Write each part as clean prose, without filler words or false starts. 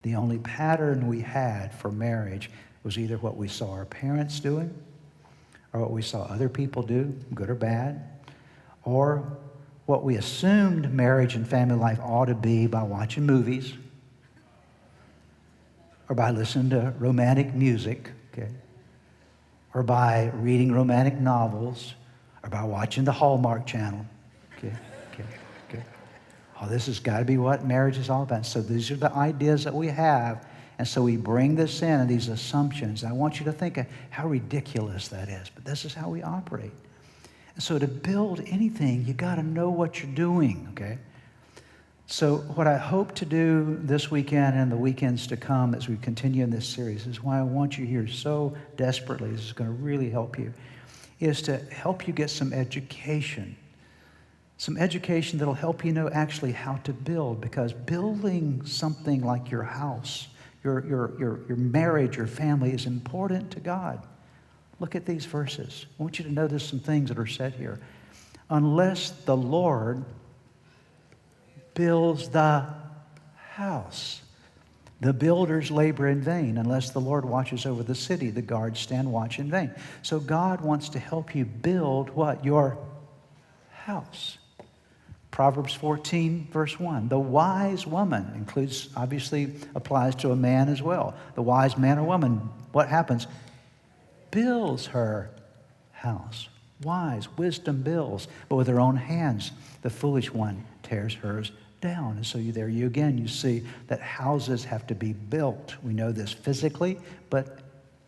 The only pattern we had for marriage was either what we saw our parents doing or what we saw other people do, good or bad, or what we assumed marriage and family life ought to be by watching movies or by listening to romantic music, okay, or by reading romantic novels or by watching the Hallmark Channel, okay. Oh, this has got to be what marriage is all about. So these are the ideas that we have. And so we bring this in and these assumptions. I want you to think of how ridiculous that is. But this is how we operate. And so to build anything, you got to know what you're doing, okay? So what I hope to do this weekend and the weekends to come as we continue in this series is why I want you here so desperately. This is going to really help you. Is to help you get some education. Some education that'll help you know actually how to build, because building something like your house, your marriage, your family is important to God. Look at these verses. I want you to notice some things that are said here. Unless the Lord builds the house, the builders labor in vain. Unless the Lord watches over the city, the guards stand watch in vain. So God wants to help you build what? Your house. Proverbs 14, verse 1. The wise woman includes, obviously applies to a man as well. The wise man or woman, what happens? Builds her house. Wise, wisdom builds, but with her own hands. The foolish one tears hers down. And so there you again, you see that houses have to be built. We know this physically, but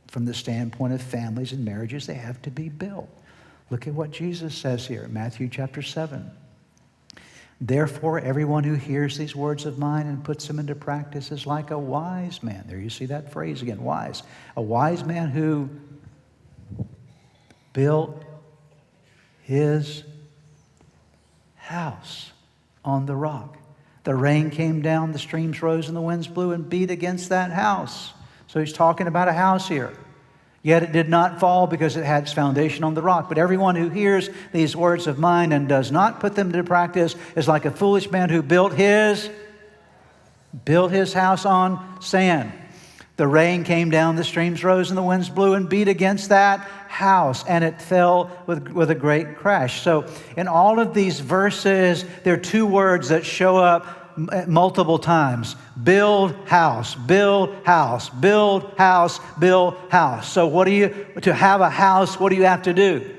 from the standpoint of families and marriages, they have to be built. Look at what Jesus says here, Matthew chapter 7. Therefore, everyone who hears these words of mine and puts them into practice is like a wise man. There you see that phrase again, wise. A wise man who built his house on the rock. The rain came down, the streams rose, and the winds blew and beat against that house. So he's talking about a house here. Yet it did not fall because it had its foundation on the rock. But everyone who hears these words of mine and does not put them into practice is like a foolish man who built his house on sand. The rain came down, the streams rose, and the winds blew and beat against that house, and it fell with a great crash. So in all of these verses, there are two words that show up multiple times. Build house, build house, build house, build house. So to have a house, what do you have to do?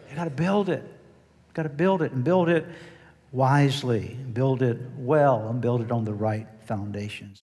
You got to build it. You got to build it, and build it wisely, build it well, and build it on the right foundations.